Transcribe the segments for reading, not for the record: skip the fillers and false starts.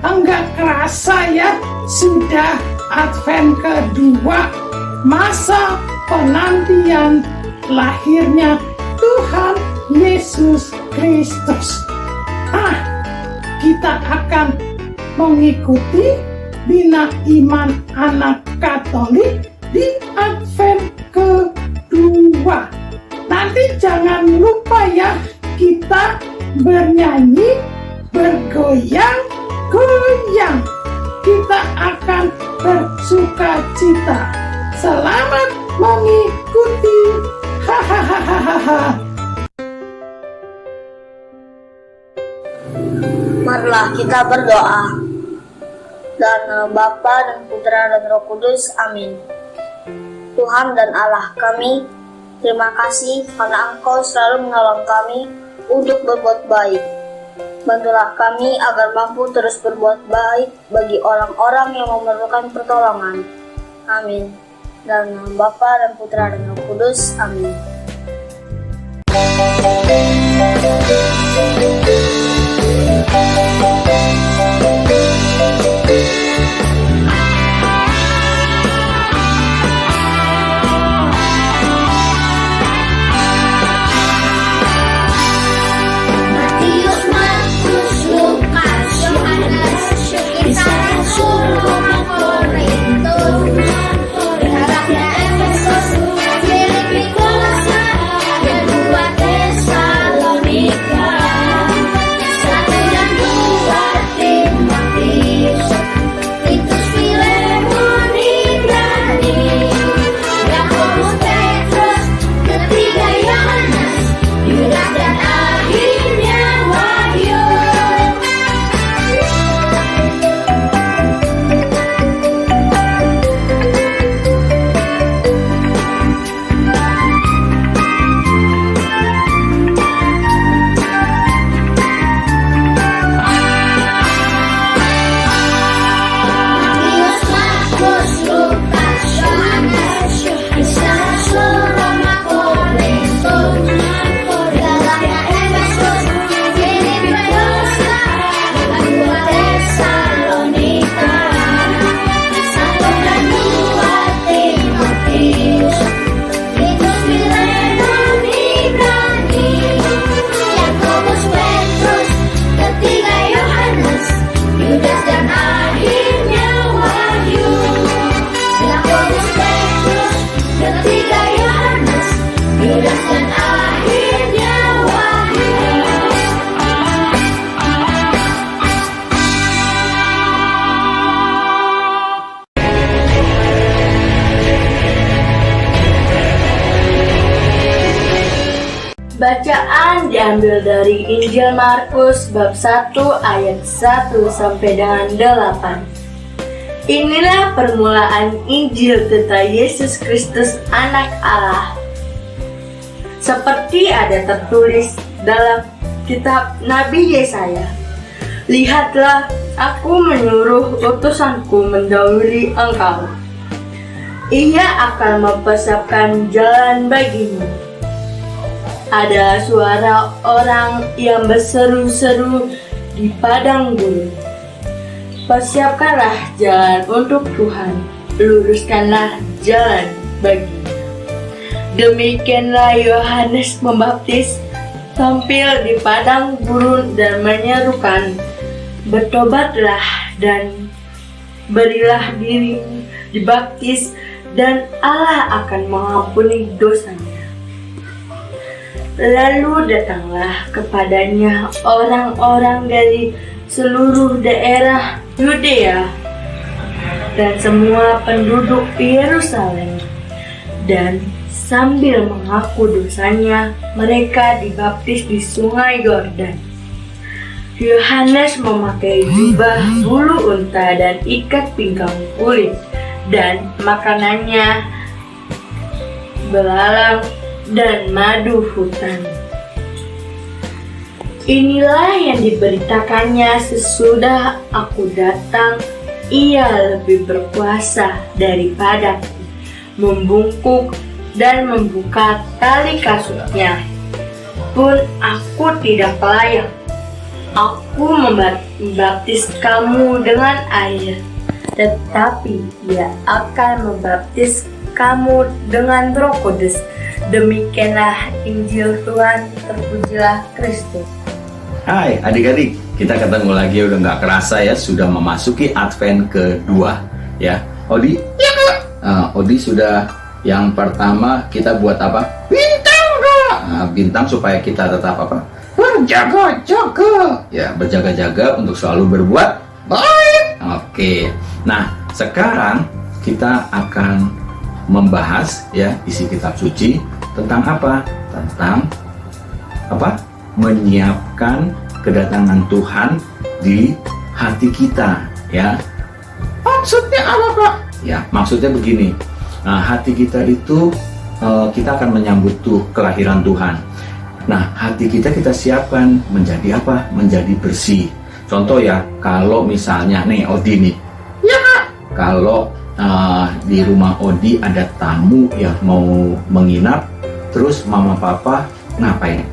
Enggak kerasa ya, sudah Advent kedua, masa penantian lahirnya Tuhan Yesus Kristus. Kita akan mengikuti Bina Iman Anak Katolik di Advent kedua. Nanti jangan lupa ya, kita bernyanyi, bergoyang-goyang. Kita akan bersuka cita. Selamat mengikuti. Hahaha. Marilah kita berdoa. Dalam nama Bapa dan Putra dan Roh Kudus. Amin. Tuhan dan Allah kami, terima kasih karena Engkau selalu menolong kami untuk berbuat baik. Bantulah kami agar mampu terus berbuat baik bagi orang-orang yang memerlukan pertolongan. Amin. Dalam nama Bapa dan Putra dan Roh Kudus. Amin. Bacaan diambil dari Injil Markus bab 1 ayat 1 sampai dengan 8. Inilah permulaan Injil tentang Yesus Kristus Anak Allah. Seperti ada tertulis dalam kitab Nabi Yesaya, "Lihatlah, aku menyuruh utusanku mendahului engkau. Ia akan mempersiapkan jalan bagimu." Ada suara orang yang berseru-seru di padang gurun, "Persiapkanlah jalan untuk Tuhan, luruskanlah jalan baginya." Demikianlah Yohanes Pembaptis tampil di padang gurun dan menyerukan, "Bertobatlah dan berilah diri dibaptis, dan Allah akan mengampuni dosanya." Lalu datanglah kepadanya orang-orang dari seluruh daerah Yudea dan semua penduduk Yerusalem, dan sambil mengaku dosanya, mereka dibaptis di sungai Yordan. Yohanes memakai jubah bulu unta dan ikat pinggang kulit, dan makanannya belalang dan madu hutan. Inilah yang diberitakannya sesudah aku datang. Ia lebih berkuasa daripadaku, membungkuk dan membuka tali kasutnya. Pun aku tidak layak. Aku membaptis kamu dengan air, tetapi Ia akan membaptis kamu dengan Roh Kudus. Demikianlah Injil Tuhan, terpujilah Kristus. Hai adik-adik, kita ketemu lagi, udah nggak kerasa ya, sudah memasuki Advent kedua ya. Odi? Ya Kak. Odi sudah, yang pertama kita buat apa? Bintang Kak. Bintang supaya kita tetap apa? Berjaga-jaga. Ya, berjaga-jaga untuk selalu berbuat baik. Oke. Nah, sekarang kita akan membahas ya isi kitab suci tentang apa? Tentang apa? Menyiapkan kedatangan Tuhan di hati kita ya. Maksudnya apa Pak? Ya, maksudnya begini. Nah, hati kita itu kita akan menyambut tuh kelahiran Tuhan. Nah, hati kita siapkan menjadi apa? Menjadi bersih. Contoh ya, kalau misalnya nih Odi nih, ya Kak, kalau di rumah Odi ada tamu yang mau menginap, terus mama papa ngapain?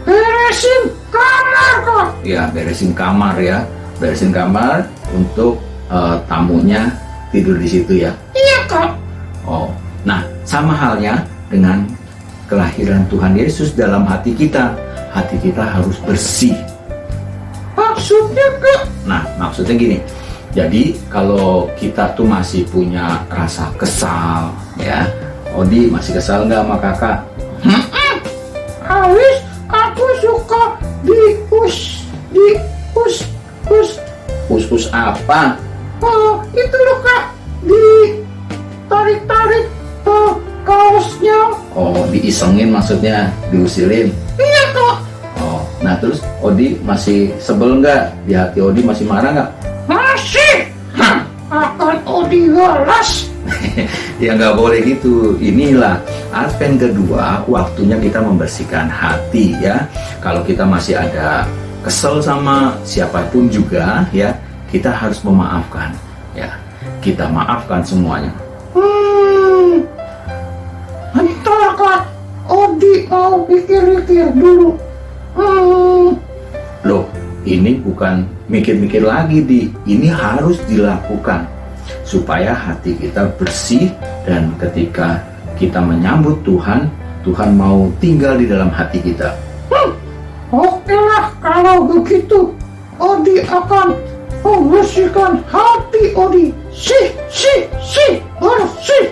Beresin kamar Kak. Ya, beresin kamar ya, beresin kamar untuk tamunya tidur di situ ya. Iya Kak. Oh, nah sama halnya dengan kelahiran Tuhan Yesus dalam hati kita. Hati kita harus bersih. Maksudnya Kak? Nah, maksudnya gini. Jadi kalau kita tuh masih punya rasa kesal ya, Odi masih kesal nggak sama kakak? Awis, aku suka dius apa? Oh, itu loh Kak, ditarik-tarik kaosnya. Oh, diisengin maksudnya, diusilin. Iya Kak. Oh, nah terus Odi masih sebel nggak? Di hati Odi masih marah nggak? Masih. Akan Odi balas. Ya nggak boleh gitu. Inilah Advent kedua, waktunya kita membersihkan hati ya. Kalau kita masih ada kesel sama siapapun juga ya, kita harus memaafkan ya. Kita maafkan semuanya. Entah Kak, Odi mau pikir-pikir dulu. Loh, ini bukan mikir-mikir lagi ini harus dilakukan supaya hati kita bersih, dan ketika kita menyambut Tuhan, Tuhan mau tinggal di dalam hati kita. Oke lah, kalau begitu Odi akan membersihkan hati Odi. Bersih.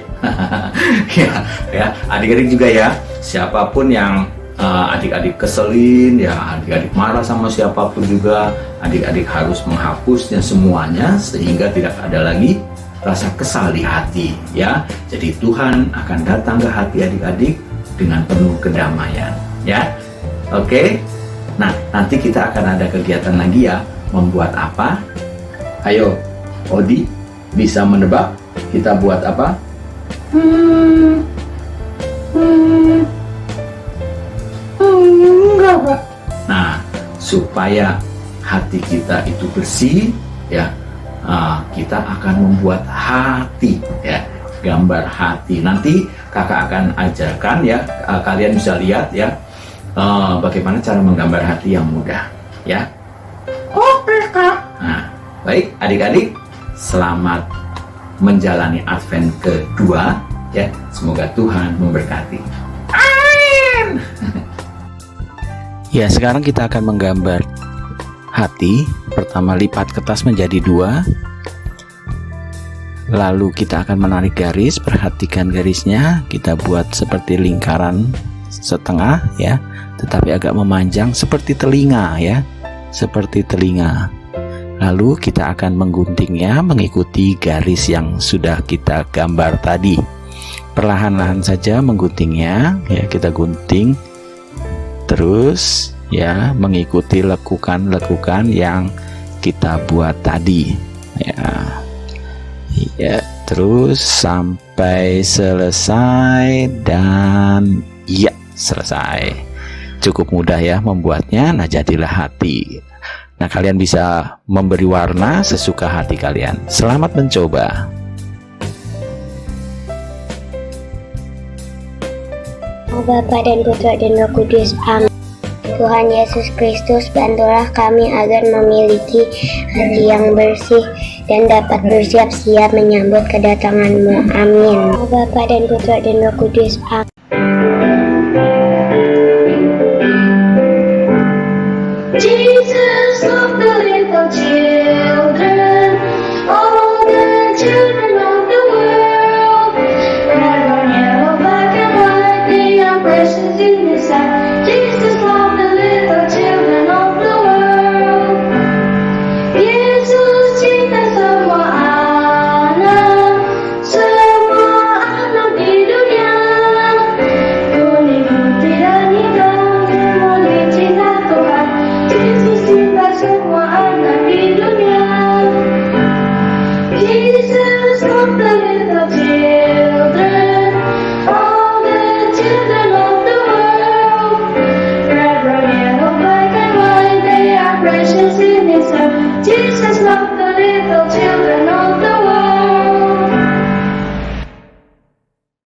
ya, adik-adik juga ya, siapapun yang adik-adik keselin ya, adik-adik marah sama siapapun juga, adik-adik harus menghapusnya semuanya sehingga tidak ada lagi rasa kesal di hati ya. Jadi Tuhan akan datang ke hati adik-adik dengan penuh kedamaian ya. Oke. Nah, nanti kita akan ada kegiatan lagi ya. Membuat apa? Ayo, Odi bisa menebak kita buat apa? Enggak Pak. Nah, supaya hati kita itu bersih ya, kita akan membuat hati ya, gambar hati. Nanti kakak akan ajarkan ya, kalian bisa lihat ya, bagaimana cara menggambar hati yang mudah ya. Oke Kak. Nah, baik adik-adik, selamat menjalani Advent kedua ya. Semoga Tuhan memberkati. Amin. Ya, sekarang kita akan menggambar hati. Pertama, lipat kertas menjadi 2. Lalu kita akan menarik garis. Perhatikan garisnya. Kita buat seperti lingkaran setengah ya, tetapi agak memanjang seperti telinga ya, seperti telinga. Lalu kita akan mengguntingnya mengikuti garis yang sudah kita gambar tadi. Perlahan-lahan saja mengguntingnya ya, kita gunting terus ya, mengikuti lekukan-lekukan yang kita buat tadi ya, terus sampai selesai, dan ya selesai. Cukup mudah ya membuatnya. Nah, jadilah hati. Nah, kalian bisa memberi warna sesuka hati kalian. Selamat mencoba. Bapa dan Putra dan Roh Kudus. Amin. Tuhan Yesus Kristus, bantulah kami agar memiliki hati yang bersih dan dapat bersiap-siap menyambut kedatangan-Mu. Amin. Bapa dan Putra dan Roh Kudus. Amin. Jesus loved the little children, all the children of the world. Red, white, yellow, black and white, they are precious in His sight. Jesus loved the little children of the world. Yesus cinta semua anak di dunia. Kuning, putih dan hitam, murni cinta Tuhan. Jesus cinta semua anak di dunia. Jesus loved the little children, all the children of the world. Red, brown, yellow, black and white, they are precious in His sight. Jesus loved